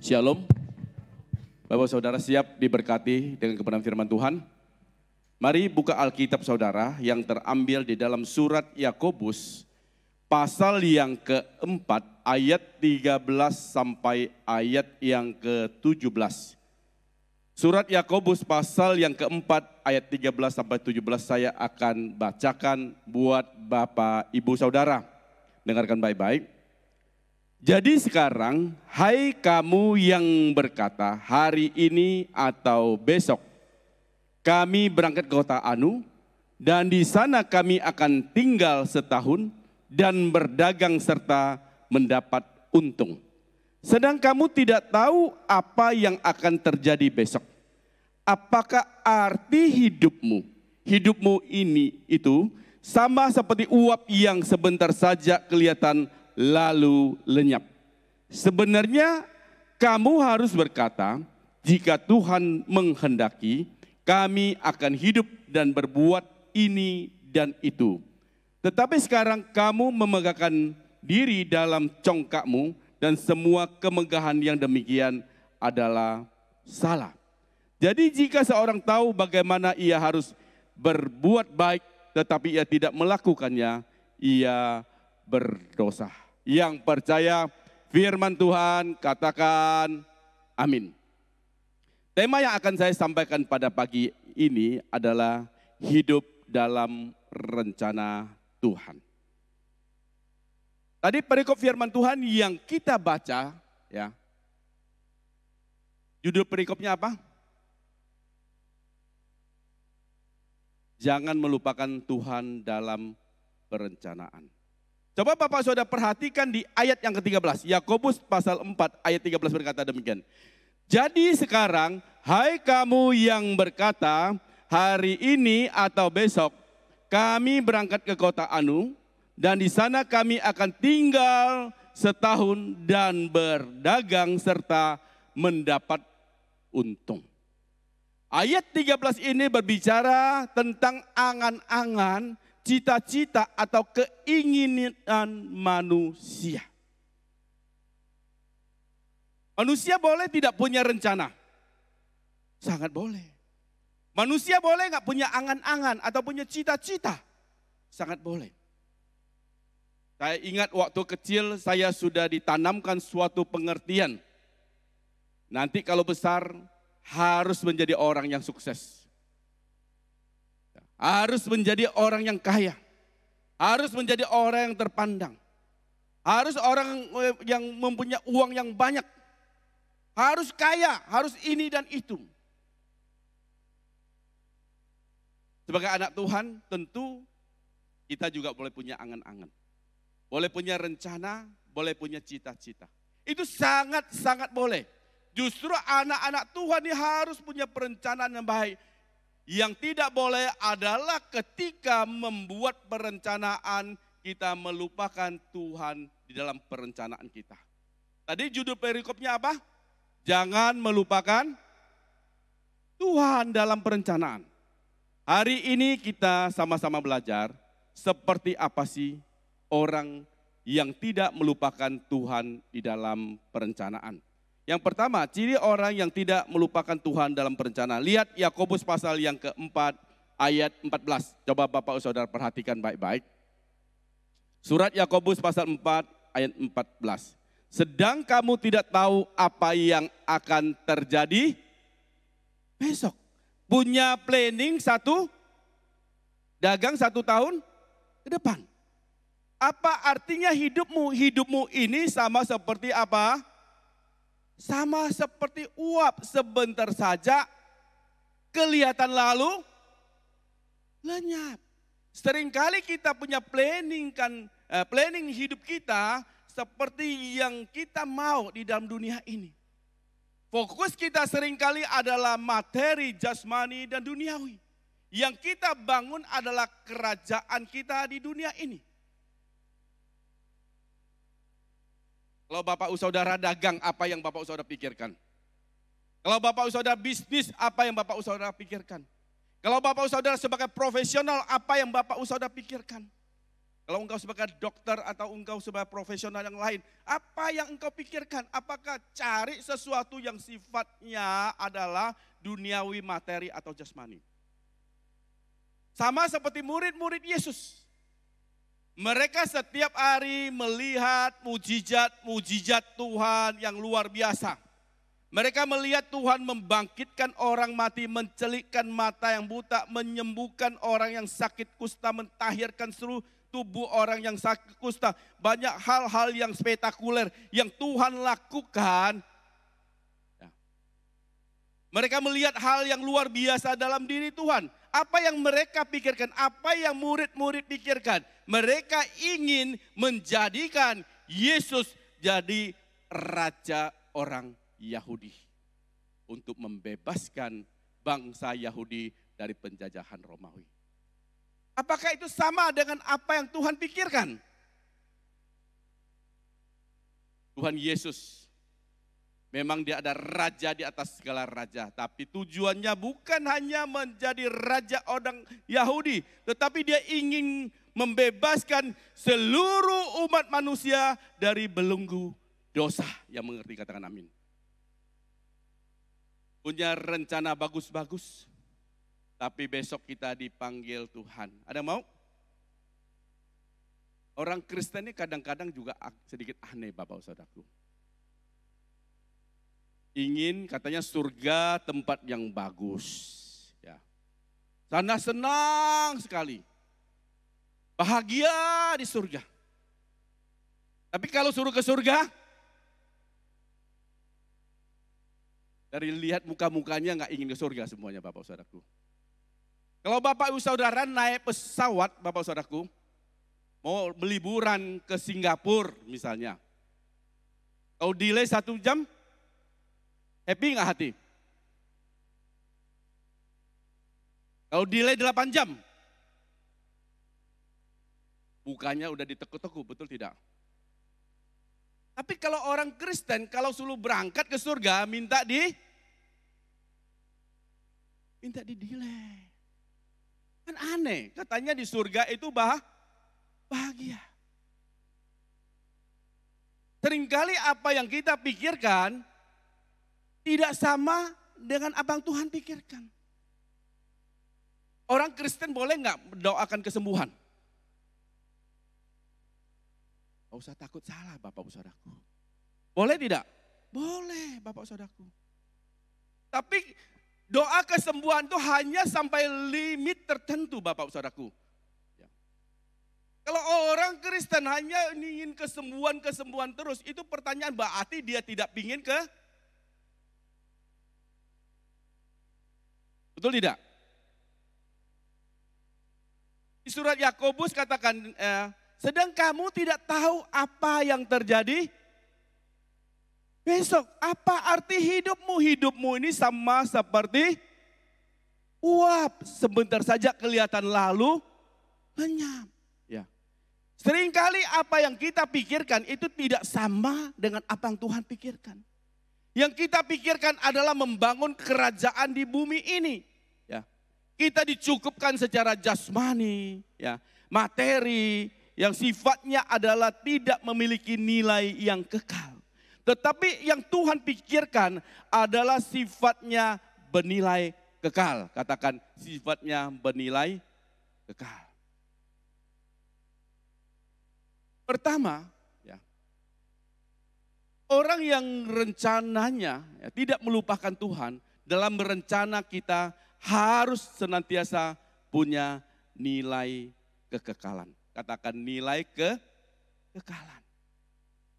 Shalom, Bapak Saudara siap diberkati dengan kebenaran firman Tuhan? Mari buka Alkitab Saudara yang terambil di dalam surat Yakobus pasal yang keempat ayat 13 sampai ayat yang ke-17. Surat Yakobus pasal yang keempat ayat 13 sampai 17 saya akan bacakan buat Bapak Ibu Saudara. Dengarkan baik-baik. Jadi sekarang, hai kamu yang berkata hari ini atau besok, kami berangkat ke kota Anu, dan di sana kami akan tinggal setahun dan berdagang serta mendapat untung. Sedang kamu tidak tahu apa yang akan terjadi besok. Apakah arti hidupmu? Hidupmu itu sama seperti uap yang sebentar saja kelihatan lalu lenyap. Sebenarnya kamu harus berkata, jika Tuhan menghendaki, kami akan hidup dan berbuat ini dan itu. Tetapi sekarang kamu memegahkan diri dalam congkakmu dan semua kemegahan yang demikian adalah salah. Jadi jika seorang tahu bagaimana ia harus berbuat baik tetapi ia tidak melakukannya, ia berdosa. Yang percaya firman Tuhan katakan amin. Tema yang akan saya sampaikan pada pagi ini adalah hidup dalam rencana Tuhan. Tadi perikop firman Tuhan yang kita baca, ya. Judul perikopnya apa? Jangan melupakan Tuhan dalam perencanaan. Coba Bapak Saudara perhatikan di ayat yang ke-13. Yakobus pasal 4 ayat 13 berkata demikian. Jadi sekarang, hai kamu yang berkata, hari ini atau besok, kami berangkat ke kota Anu, dan di sana kami akan tinggal setahun dan berdagang serta mendapat untung. Ayat 13 ini berbicara tentang angan-angan, cita-cita atau keinginan manusia. Manusia boleh tidak punya rencana? Sangat boleh. Manusia boleh nggak punya angan-angan atau punya cita-cita? Sangat boleh. Saya ingat waktu kecil saya sudah ditanamkan suatu pengertian. Nanti kalau besar harus menjadi orang yang sukses. Harus menjadi orang yang kaya. Harus menjadi orang yang terpandang. Harus orang yang mempunyai uang yang banyak. Harus kaya, harus ini dan itu. Sebagai anak Tuhan tentu kita juga boleh punya angan-angan. Boleh punya rencana, boleh punya cita-cita. Itu sangat-sangat boleh. Justru anak-anak Tuhan ini harus punya perencanaan yang baik. Yang tidak boleh adalah ketika membuat perencanaan kita melupakan Tuhan di dalam perencanaan kita. Tadi judul perikopnya apa? Jangan melupakan Tuhan dalam perencanaan. Hari ini kita sama-sama belajar seperti apa sih orang yang tidak melupakan Tuhan di dalam perencanaan. Yang pertama, ciri orang yang tidak melupakan Tuhan dalam perencanaan. Lihat Yakobus pasal yang keempat ayat 14. Coba Bapak Saudara perhatikan baik-baik. Surat Yakobus pasal 4 ayat 14. Sedang kamu tidak tahu apa yang akan terjadi besok. Punya planning dagang 1 tahun ke depan. Apa artinya hidupmu? Hidupmu ini sama seperti apa? Sama seperti uap, sebentar saja kelihatan lalu lenyap. Seringkali kita punya planning hidup kita seperti yang kita mau di dalam dunia ini. Fokus kita seringkali adalah materi, jasmani dan duniawi. Yang kita bangun adalah kerajaan kita di dunia ini. Kalau Bapak Saudara dagang, apa yang Bapak Saudara pikirkan? Kalau Bapak Saudara bisnis, apa yang Bapak Saudara pikirkan? Kalau Bapak Saudara sebagai profesional, apa yang Bapak Saudara pikirkan? Kalau engkau sebagai dokter atau engkau sebagai profesional yang lain, apa yang engkau pikirkan? Apakah cari sesuatu yang sifatnya adalah duniawi, materi atau jasmani? Sama seperti murid-murid Yesus. Mereka setiap hari melihat mujizat Tuhan yang luar biasa. Mereka melihat Tuhan membangkitkan orang mati, mencelikkan mata yang buta, menyembuhkan orang yang sakit kusta, mentahirkan seluruh tubuh orang yang sakit kusta. Banyak hal-hal yang spektakuler yang Tuhan lakukan. Mereka melihat hal yang luar biasa dalam diri Tuhan. Apa yang mereka pikirkan? Apa yang murid-murid pikirkan? Mereka ingin menjadikan Yesus jadi raja orang Yahudi. Untuk membebaskan bangsa Yahudi dari penjajahan Romawi. Apakah itu sama dengan apa yang Tuhan pikirkan? Tuhan Yesus memang dia ada raja di atas segala raja. Tapi tujuannya bukan hanya menjadi raja orang Yahudi. Tetapi dia ingin membebaskan seluruh umat manusia dari belenggu dosa. Yang mengerti katakan amin. Punya rencana bagus-bagus. Tapi besok kita dipanggil Tuhan. Ada mau? Orang Kristen ini kadang-kadang juga sedikit aneh Bapak Saudaraku. Ingin katanya surga tempat yang bagus. Ya. Sana senang sekali. Bahagia di surga. Tapi kalau suruh ke surga, dari lihat muka-mukanya nggak ingin ke surga semuanya Bapak Saudaraku. Kalau Bapak Ibu Saudara naik pesawat Bapak Saudaraku, mau liburan ke Singapura misalnya. Kalau delay 1 jam, happy nggak hati? Kalau delay 8 jam, mukanya udah ditekuk-tekuk, betul tidak? Tapi kalau orang Kristen, kalau suruh berangkat ke surga, minta di-delay. Kan aneh, katanya di surga itu bahagia. Seringkali apa yang kita pikirkan tidak sama dengan apa yang Tuhan pikirkan. Orang Kristen boleh nggak mendoakan kesembuhan? Gak usah takut salah Bapak Saudaraku. Boleh tidak? Boleh Bapak Saudaraku. Tapi doa kesembuhan itu hanya sampai limit tertentu Bapak Saudaraku. Ya. Kalau orang Kristen hanya ingin kesembuhan terus, itu pertanyaan berarti dia tidak ingin betul tidak? Di surat Yakobus katakan, sedang kamu tidak tahu apa yang terjadi besok. Apa arti hidupmu? Hidupmu ini sama seperti uap. Sebentar saja kelihatan lalu lenyap. Ya. Seringkali apa yang kita pikirkan itu tidak sama dengan apa yang Tuhan pikirkan. Yang kita pikirkan adalah membangun kerajaan di bumi ini. Ya. Kita dicukupkan secara jasmani, ya, materi yang sifatnya adalah tidak memiliki nilai yang kekal. Tetapi yang Tuhan pikirkan adalah sifatnya bernilai kekal. Katakan sifatnya bernilai kekal. Pertama, ya, orang yang rencananya ya, tidak melupakan Tuhan, dalam berencana kita harus senantiasa punya nilai kekekalan. Katakan nilai kekekalan.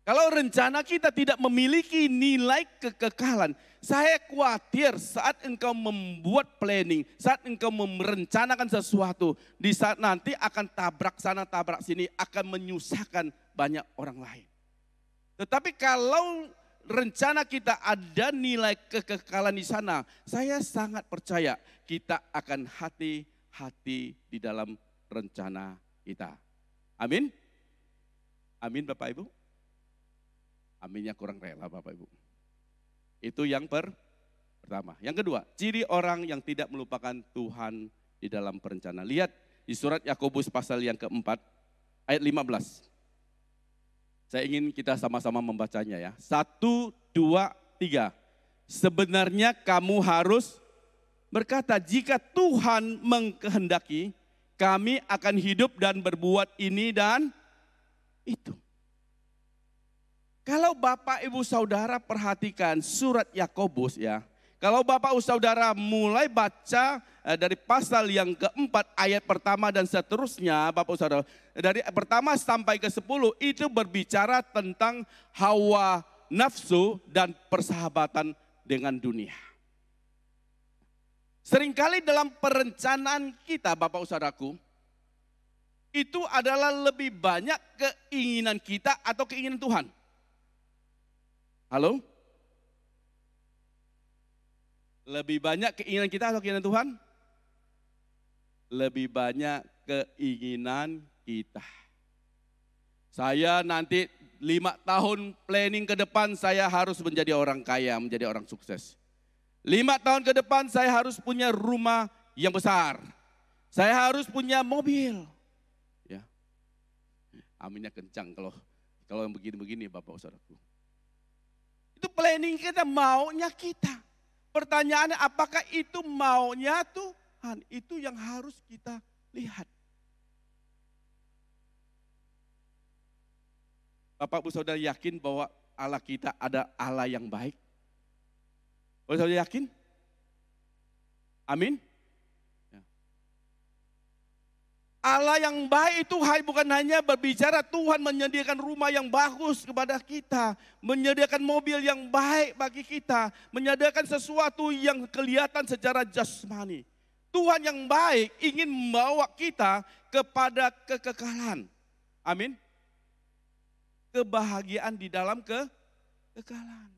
Kalau rencana kita tidak memiliki nilai kekekalan, saya khawatir saat engkau membuat planning, saat engkau merencanakan sesuatu, di saat nanti akan tabrak sana, tabrak sini, akan menyusahkan banyak orang lain. Tetapi kalau rencana kita ada nilai kekekalan di sana, saya sangat percaya kita akan hati-hati di dalam rencana kita. Amin? Amin Bapak Ibu? Aminnya kurang rela Bapak Ibu. Itu yang pertama. Yang kedua, ciri orang yang tidak melupakan Tuhan di dalam perencanaan. Lihat di surat Yakobus pasal yang keempat, ayat 15. Saya ingin kita sama-sama membacanya ya. 1, 2, 3. Sebenarnya kamu harus berkata, jika Tuhan mengkehendaki, kami akan hidup dan berbuat ini dan itu. Kalau Bapak Ibu Saudara perhatikan surat Yakobus ya. Kalau Bapak Ibu Saudara mulai baca dari pasal yang keempat ayat pertama dan seterusnya, Bapak Ibu Saudara, dari pertama sampai ke 10 itu berbicara tentang hawa nafsu dan persahabatan dengan dunia. Seringkali dalam perencanaan kita Bapak Ibu Saudaraku, itu adalah lebih banyak keinginan kita atau keinginan Tuhan. Halo? Lebih banyak keinginan kita atau keinginan Tuhan? Lebih banyak keinginan kita. Saya nanti 5 tahun planning ke depan saya harus menjadi orang kaya, menjadi orang sukses. 5 tahun ke depan saya harus punya rumah yang besar. Saya harus punya mobil. Ya. Aminnya kencang kalau yang begini-begini Bapak Saudaraku. Itu planning kita, maunya kita. Pertanyaannya apakah itu maunya Tuhan? Itu yang harus kita lihat. Bapak Ibu Saudara yakin bahwa Allah kita ada Allah yang baik? Bapak Saudara yakin? Amin. Ya. Allah yang baik itu bukan hanya berbicara Tuhan menyediakan rumah yang bagus kepada kita, menyediakan mobil yang baik bagi kita, menyediakan sesuatu yang kelihatan secara jasmani. Tuhan yang baik ingin membawa kita kepada kekekalan. Amin. Kebahagiaan di dalam kekekalan.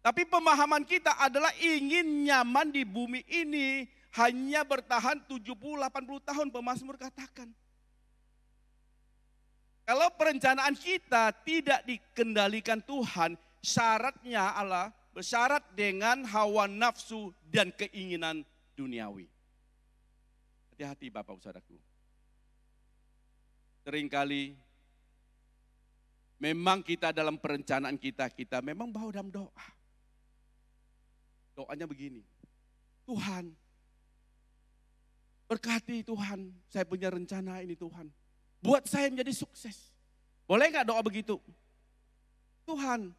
Tapi pemahaman kita adalah ingin nyaman di bumi ini hanya bertahan 70-80 tahun, pemazmur katakan. Kalau perencanaan kita tidak dikendalikan Tuhan, syaratnya Allah bersyarat dengan hawa nafsu dan keinginan duniawi. Hati-hati Bapak Saudaraku. Seringkali memang kita dalam perencanaan kita memang bawa dalam doa. Doanya begini, Tuhan berkati Tuhan, saya punya rencana ini Tuhan. Buat saya menjadi sukses. Boleh gak doa begitu? Tuhan,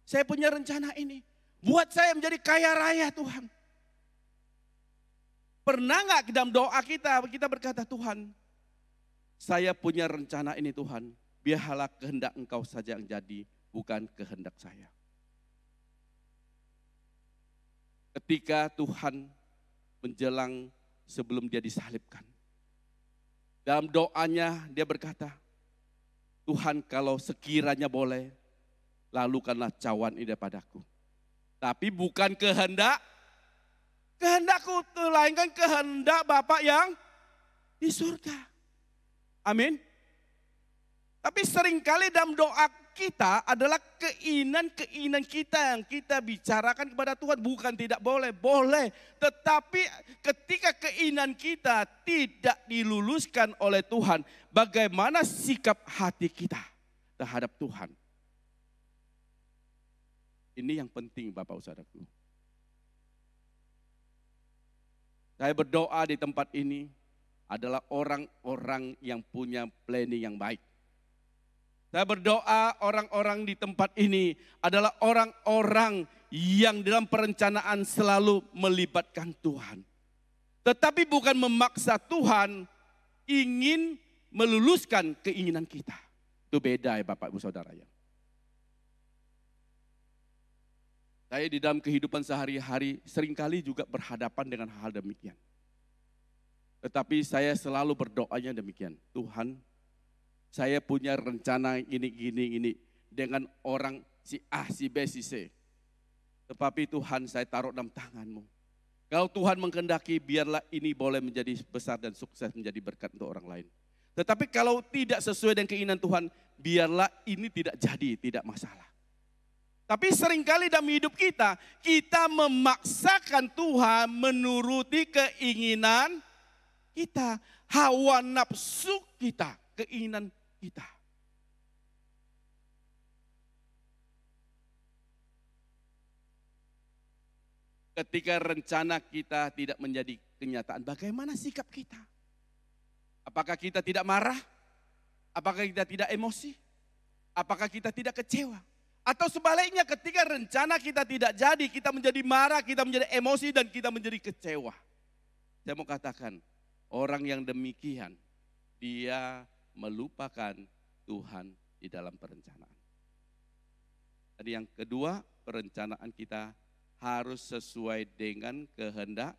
saya punya rencana ini. Buat saya menjadi kaya raya Tuhan. Pernah gak dalam doa kita berkata, Tuhan, saya punya rencana ini Tuhan. Biarlah kehendak Engkau saja yang jadi, bukan kehendak saya. Ketika Tuhan menjelang sebelum dia disalibkan. Dalam doanya dia berkata, Tuhan kalau sekiranya boleh, lalukanlah cawan ini daripada-Ku. Tapi bukan kehendakku, melainkan kehendak Bapa yang di surga. Amin. Tapi seringkali dalam doa kita adalah keinginan kita yang kita bicarakan kepada Tuhan. Bukan tidak boleh, boleh. Tetapi ketika keinginan kita tidak diluluskan oleh Tuhan, bagaimana sikap hati kita terhadap Tuhan? Ini yang penting Bapak Saudaraku. Saya berdoa di tempat ini adalah orang-orang yang punya planning yang baik. Saya berdoa orang-orang di tempat ini adalah orang-orang yang dalam perencanaan selalu melibatkan Tuhan. Tetapi bukan memaksa Tuhan ingin meluluskan keinginan kita. Itu beda ya Bapak Ibu Saudara ya. Saya di dalam kehidupan sehari-hari seringkali juga berhadapan dengan hal demikian. Tetapi saya selalu berdoanya demikian. Tuhan, saya punya rencana ini dengan orang si A, si B, si C. Tetapi Tuhan saya taruh dalam tangan-Mu. Kalau Tuhan menghendaki biarlah ini boleh menjadi besar dan sukses menjadi berkat untuk orang lain. Tetapi kalau tidak sesuai dengan keinginan Tuhan, biarlah ini tidak jadi, tidak masalah. Tapi seringkali dalam hidup kita memaksakan Tuhan menuruti keinginan kita, hawa nafsu kita. keinginan kita. Ketika rencana kita tidak menjadi kenyataan, bagaimana sikap kita? Apakah kita tidak marah? Apakah kita tidak emosi? Apakah kita tidak kecewa? Atau sebaliknya ketika rencana kita tidak jadi, kita menjadi marah, kita menjadi emosi, dan kita menjadi kecewa. Saya mau katakan, orang yang demikian, dia melupakan Tuhan di dalam perencanaan. Dan yang kedua, perencanaan kita harus sesuai dengan kehendak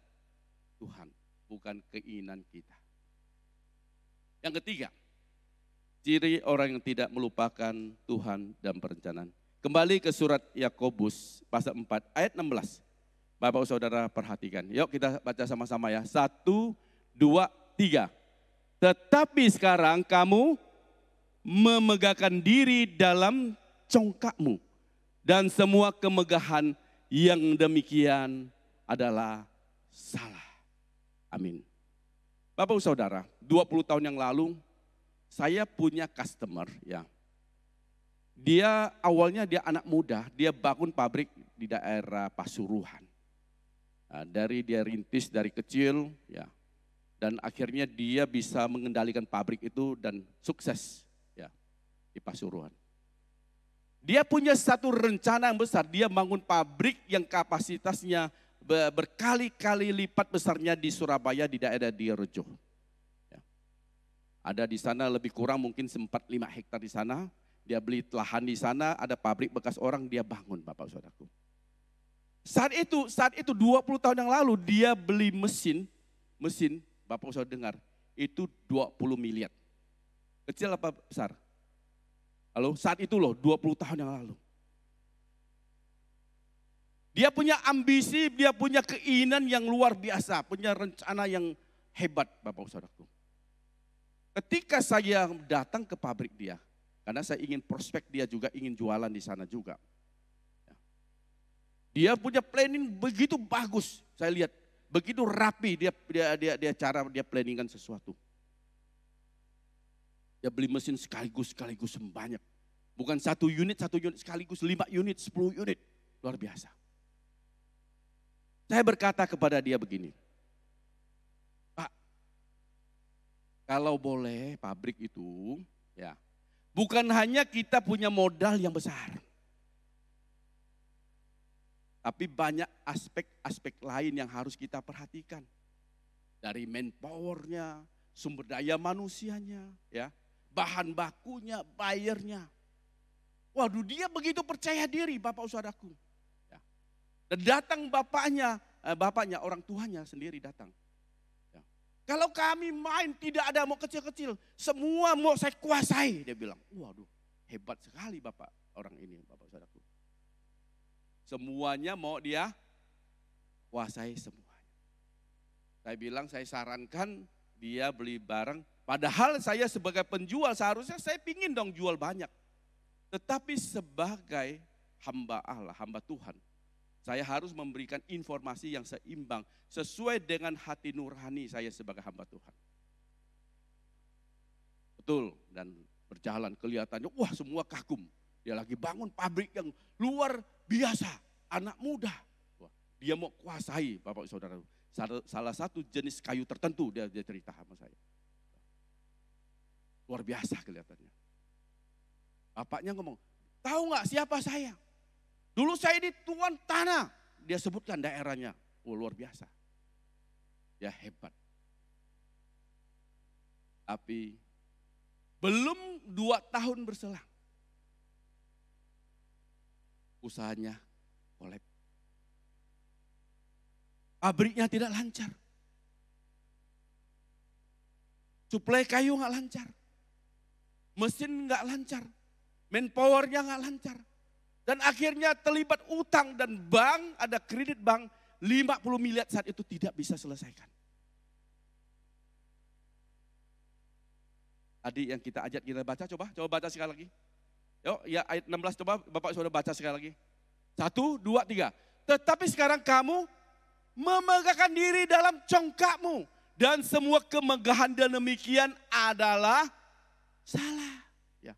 Tuhan, bukan keinginan kita. Yang ketiga, ciri orang yang tidak melupakan Tuhan dan perencanaan. Kembali ke surat Yakobus pasal 4 ayat 16. Bapak Saudara perhatikan. Yuk kita baca sama-sama ya. 1, 2, 3. Tetapi sekarang kamu memegahkan diri dalam congkakmu. Dan semua kemegahan yang demikian adalah salah. Amin. Bapak Saudara, 20 tahun yang lalu saya punya customer ya. Dia awalnya dia anak muda, dia bangun pabrik di daerah Pasuruan. Nah, dia rintis dari kecil ya. Dan akhirnya dia bisa mengendalikan pabrik itu dan sukses ya di Pasuruan. Dia punya satu rencana yang besar, dia bangun pabrik yang kapasitasnya berkali-kali lipat besarnya di Surabaya di daerah Direjo. Ya. Ada di sana lebih kurang mungkin 4-5 hektar di sana, dia beli lahan di sana, ada pabrik bekas orang, dia bangun Bapak Saudaraku. Saat itu 20 tahun yang lalu dia beli mesin Bapak Saudara dengar, itu 20 miliar. Kecil apa besar? Halo, saat itu loh 20 tahun yang lalu. Dia punya ambisi, dia punya keinginan yang luar biasa, punya rencana yang hebat Bapak Saudaraku. Ketika saya datang ke pabrik dia, karena saya ingin prospek dia juga, ingin jualan di sana juga. Dia punya planning begitu bagus, saya lihat begitu rapi dia cara dia planningkan sesuatu. Dia beli mesin sekaligus banyak. Bukan satu unit sekaligus, 5 unit, 10 unit. Luar biasa. Saya berkata kepada dia begini, Pak, kalau boleh pabrik itu, ya, bukan hanya kita punya modal yang besar. Tapi banyak aspek-aspek lain yang harus kita perhatikan. Dari manpower-nya, sumber daya manusianya, ya, bahan bakunya, bayarnya. Waduh, dia begitu percaya diri Bapak Saudaraku. Ya. Dan datang bapaknya orang tuanya sendiri datang. Ya. Kalau kami main tidak ada mau kecil-kecil, semua mau saya kuasai, dia bilang. Waduh, hebat sekali Bapak orang ini Bapak Saudaraku. Semuanya mau dia kuasai semuanya. Saya bilang, saya sarankan dia beli barang. Padahal saya sebagai penjual seharusnya saya pingin dong jual banyak. Tetapi sebagai hamba Allah, hamba Tuhan, saya harus memberikan informasi yang seimbang sesuai dengan hati nurani saya sebagai hamba Tuhan. Betul, dan berjalan kelihatannya, wah semua kagum. Dia lagi bangun pabrik yang luar biasa, anak muda. Wah, dia mau kuasai Bapak Saudara. Salah satu jenis kayu tertentu dia cerita sama saya. Luar biasa kelihatannya. Bapaknya ngomong, tahu nggak siapa saya? Dulu saya di tuan tanah. Dia sebutkan daerahnya. Oh, luar biasa. Ya hebat. Tapi belum 2 tahun berselang. Usahanya kolab. Pabriknya tidak lancar. Suplai kayu nggak lancar. Mesin nggak lancar. Manpowernya nggak lancar. Dan akhirnya terlibat utang dan bank, ada kredit bank 50 miliar saat itu tidak bisa selesaikan. Tadi yang kita ajak kita baca, coba baca sekali lagi. Yuk, ya ayat 16 coba Bapak Saudara baca sekali lagi. 1, 2, 3. Tetapi sekarang kamu memegahkan diri dalam congkakmu. Dan semua kemegahan dan demikian adalah salah. Ya.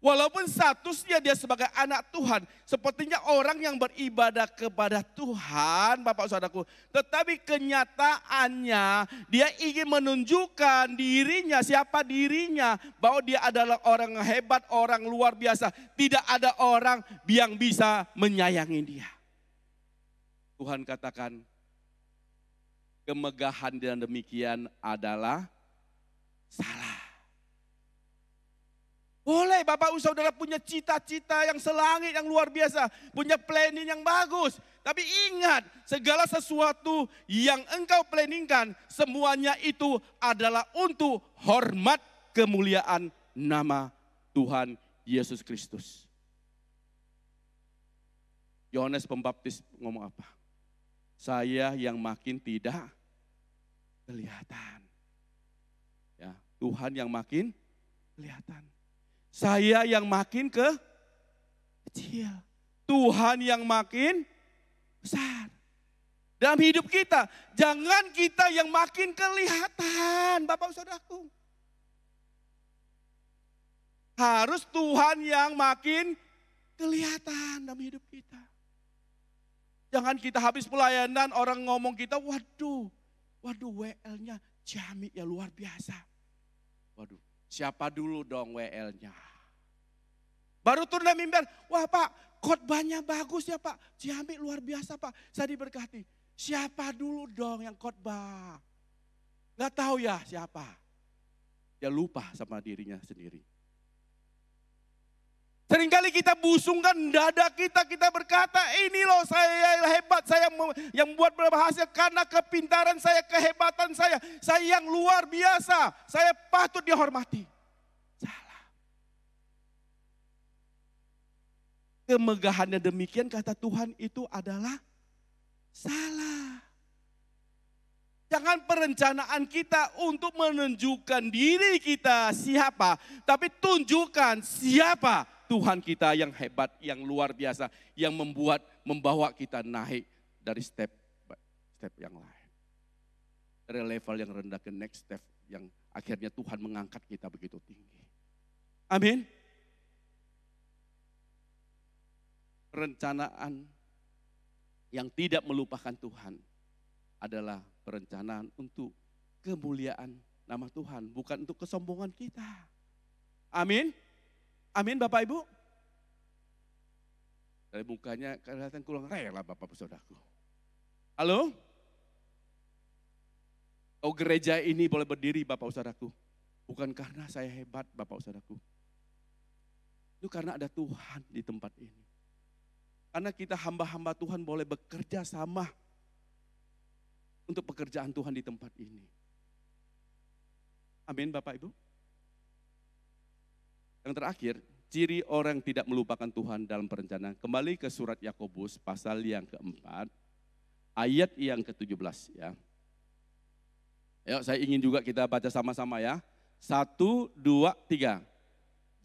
Walaupun statusnya dia sebagai anak Tuhan, sepertinya orang yang beribadah kepada Tuhan, Bapak Saudaraku, tetapi kenyataannya dia ingin menunjukkan dirinya, siapa dirinya, bahwa dia adalah orang hebat, orang luar biasa. Tidak ada orang yang bisa menyayangi dia. Tuhan katakan, kemegahan dan demikian adalah salah. Boleh Bapak Saudara punya cita-cita yang selangit, yang luar biasa. Punya planning yang bagus. Tapi ingat, segala sesuatu yang engkau planningkan, semuanya itu adalah untuk hormat kemuliaan nama Tuhan Yesus Kristus. Yohanes Pembaptis ngomong apa? Saya yang makin tidak kelihatan. Ya, Tuhan yang makin kelihatan. Saya yang makin kecil. Tuhan yang makin besar. Dalam hidup kita, jangan kita yang makin kelihatan, Bapak Saudaraku. Harus Tuhan yang makin kelihatan dalam hidup kita. Jangan kita habis pelayanan, orang ngomong kita, waduh WL-nya Jamik ya luar biasa. Waduh, siapa dulu dong WL-nya? Baru turun dari mimbar, wah Pak, khotbahnya bagus ya Pak, Jamik luar biasa Pak, saya diberkati. Siapa dulu dong yang khotbah? Gak tahu ya siapa. Dia lupa sama dirinya sendiri. Seringkali kita busungkan dada kita, kita berkata ini loh saya hebat, saya yang buat berhasil karena kepintaran saya, kehebatan saya yang luar biasa, saya patut dihormati. Salah. Kemegahannya demikian kata Tuhan itu adalah salah. Jangan perencanaan kita untuk menunjukkan diri kita siapa, tapi tunjukkan siapa Tuhan kita yang hebat, yang luar biasa, yang membawa kita naik dari step yang lain. Dari level yang rendah ke next step yang akhirnya Tuhan mengangkat kita begitu tinggi. Amin. Perencanaan yang tidak melupakan Tuhan adalah perencanaan untuk kemuliaan nama Tuhan, bukan untuk kesombongan kita. Amin. Amin Bapak Ibu. Dari mukanya kelihatan kurang rela Bapak Saudaraku. Halo? Oh gereja ini boleh berdiri Bapak Saudaraku. Bukan karena saya hebat Bapak Saudaraku. Itu karena ada Tuhan di tempat ini. Karena kita hamba-hamba Tuhan boleh bekerja sama untuk pekerjaan Tuhan di tempat ini. Amin Bapak Ibu. Yang terakhir, ciri orang tidak melupakan Tuhan dalam perencanaan. Kembali ke surat Yakobus pasal yang keempat, ayat yang ke-17 ya. Ayo saya ingin juga kita baca sama-sama ya. 1, 2, 3.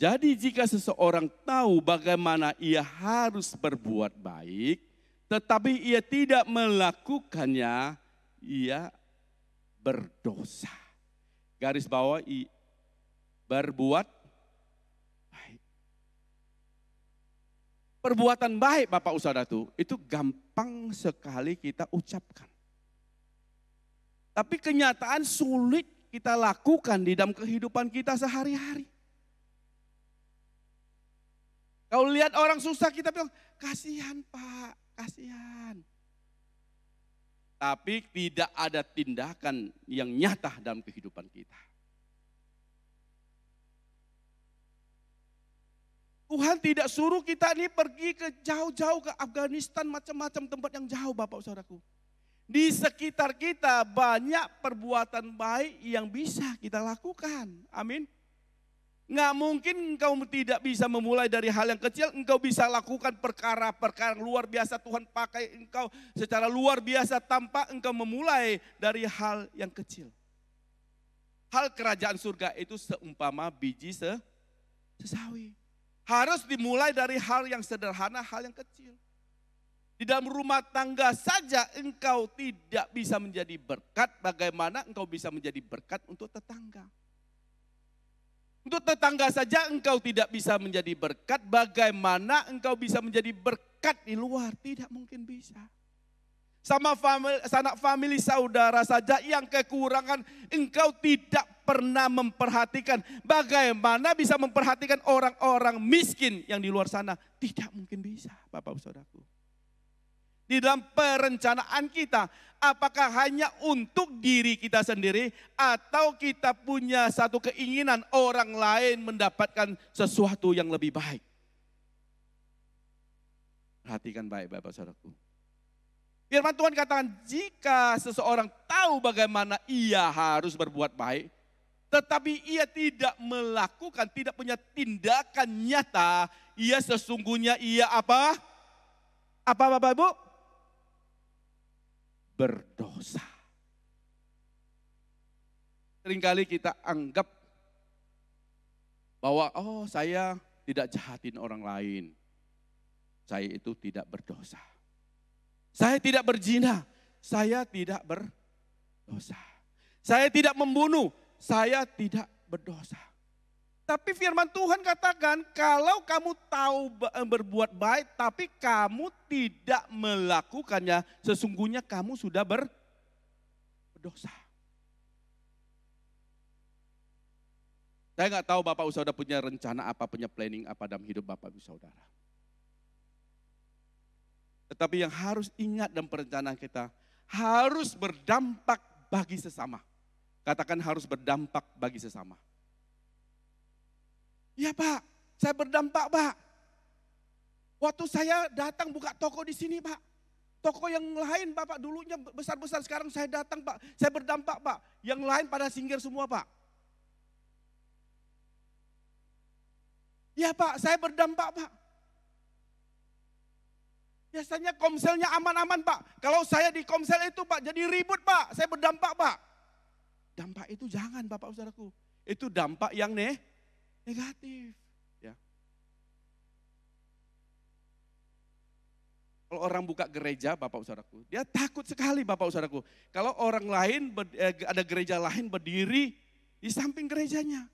Jadi jika seseorang tahu bagaimana ia harus berbuat baik, tetapi ia tidak melakukannya, ia berdosa. Garis bawah berbuat baik. Perbuatan baik Bapak Saudara itu gampang sekali kita ucapkan. Tapi kenyataan sulit kita lakukan di dalam kehidupan kita sehari-hari. Kalau lihat orang susah kita bilang, kasihan Pak, kasihan. Tapi tidak ada tindakan yang nyata dalam kehidupan kita. Tuhan tidak suruh kita ini pergi ke jauh-jauh ke Afghanistan, macam-macam tempat yang jauh Bapak Saudaraku. Di sekitar kita banyak perbuatan baik yang bisa kita lakukan. Amin. Nggak mungkin engkau tidak bisa memulai dari hal yang kecil, engkau bisa lakukan perkara-perkara luar biasa, Tuhan pakai engkau secara luar biasa tanpa engkau memulai dari hal yang kecil. Hal kerajaan surga itu seumpama biji sesawi. Harus dimulai dari hal yang sederhana, hal yang kecil. Di dalam rumah tangga saja engkau tidak bisa menjadi berkat, bagaimana engkau bisa menjadi berkat untuk tetangga. Untuk tetangga saja engkau tidak bisa menjadi berkat, bagaimana engkau bisa menjadi berkat di luar? Tidak mungkin bisa. Sama sanak famili saudara saja yang kekurangan engkau tidak pernah memperhatikan. Bagaimana bisa memperhatikan orang-orang miskin yang di luar sana? Tidak mungkin bisa, Bapak Saudaraku. Di dalam perencanaan kita, apakah hanya untuk diri kita sendiri atau kita punya satu keinginan orang lain mendapatkan sesuatu yang lebih baik? Perhatikan baik Bapak Saudaraku. Firman Tuhan katakan jika seseorang tahu bagaimana ia harus berbuat baik, tetapi ia tidak melakukan, tidak punya tindakan nyata, ia sesungguhnya ia apa? Apa Bapak Ibu? Berdosa. Seringkali kita anggap bahwa saya tidak jahatin orang lain. Saya itu tidak berdosa. Saya tidak berzina, saya tidak berdosa. Saya tidak membunuh, saya tidak berdosa. Tapi firman Tuhan katakan kalau kamu tahu berbuat baik tapi kamu tidak melakukannya, sesungguhnya kamu sudah berdosa. Saya nggak tahu Bapak Ibu Saudara punya rencana apa, punya planning apa dalam hidup Bapak Ibu Saudara. Tetapi yang harus ingat dalam perencanaan kita, harus berdampak bagi sesama. Katakan harus berdampak bagi sesama. Ya Pak, saya berdampak Pak. Waktu saya datang buka toko di sini Pak. Toko yang lain Bapak dulunya besar-besar, sekarang saya datang Pak. Saya berdampak Pak. Yang lain pada singgir semua Pak. Ya Pak, saya berdampak Pak. Biasanya komselnya aman-aman Pak. Kalau saya di komsel itu Pak jadi ribut Pak. Saya berdampak Pak. Dampak itu jangan Bapak Saudaraku. Itu dampak yang negatif. Ya. Kalau orang buka gereja Bapak Saudaraku, dia takut sekali Bapak Saudaraku. Kalau orang lain, ada gereja lain berdiri di samping gerejanya.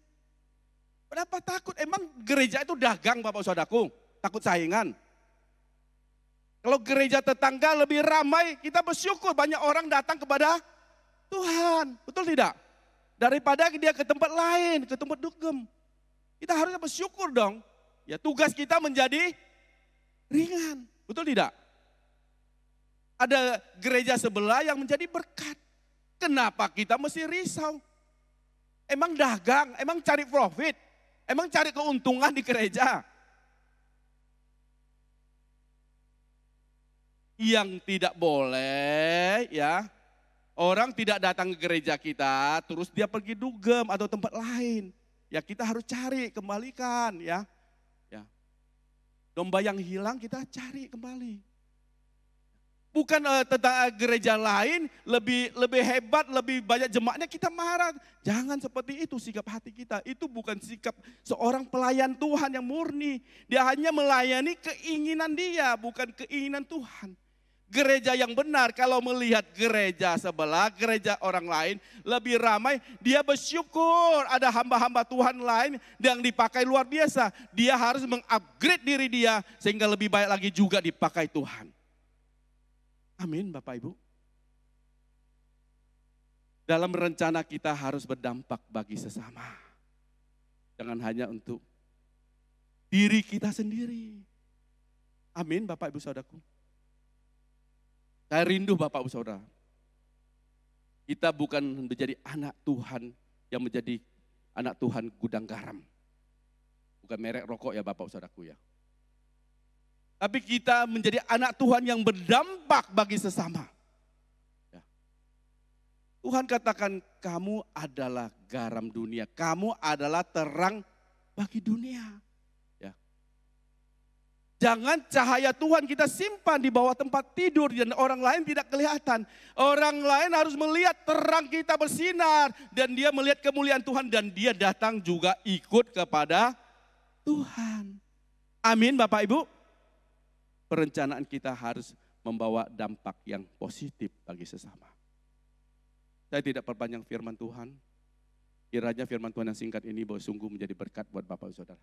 Berapa takut? Emang gereja itu dagang Bapak Saudaraku? Takut saingan? Kalau gereja tetangga lebih ramai, kita bersyukur banyak orang datang kepada Tuhan. Betul tidak? Daripada dia ke tempat lain, ke tempat dugem. Kita harusnya bersyukur dong. Ya, tugas kita menjadi ringan. Betul tidak? Ada gereja sebelah yang menjadi berkat. Kenapa kita mesti risau? Emang dagang, emang cari profit, emang cari keuntungan di gereja. Yang tidak boleh ya, orang tidak datang ke gereja kita terus dia pergi dugem atau tempat lain. Ya kita harus cari, kembalikan ya. Ya. Domba yang hilang kita cari kembali. Bukan tentang gereja lain lebih hebat, lebih banyak jemaatnya kita marah. Jangan seperti itu sikap hati kita. Itu bukan sikap seorang pelayan Tuhan yang murni. Dia hanya melayani keinginan dia, bukan keinginan Tuhan. Gereja yang benar kalau melihat gereja sebelah, gereja orang lain lebih ramai, dia bersyukur ada hamba-hamba Tuhan lain yang dipakai luar biasa. Dia harus mengupgrade diri dia sehingga lebih baik lagi juga dipakai Tuhan. Amin Bapak Ibu. Dalam rencana kita harus berdampak bagi sesama. Jangan hanya untuk diri kita sendiri. Amin Bapak Ibu Saudaraku. Saya rindu Bapak Ibu Saudara. Kita bukan menjadi anak Tuhan yang menjadi anak Tuhan gudang garam. Bukan merek rokok ya Bapak Ibu Saudaraku ya. Tapi kita menjadi anak Tuhan yang berdampak bagi sesama. Ya. Tuhan katakan kamu adalah garam dunia. Kamu adalah terang bagi dunia. Jangan cahaya Tuhan kita simpan di bawah tempat tidur dan orang lain tidak kelihatan. Orang lain harus melihat terang kita bersinar dan dia melihat kemuliaan Tuhan dan dia datang juga ikut kepada Tuhan. Amin Bapak Ibu. Perencanaan kita harus membawa dampak yang positif bagi sesama. Saya tidak perpanjang firman Tuhan. Kiranya firman Tuhan yang singkat ini bahwa sungguh menjadi berkat buat Bapak Saudara.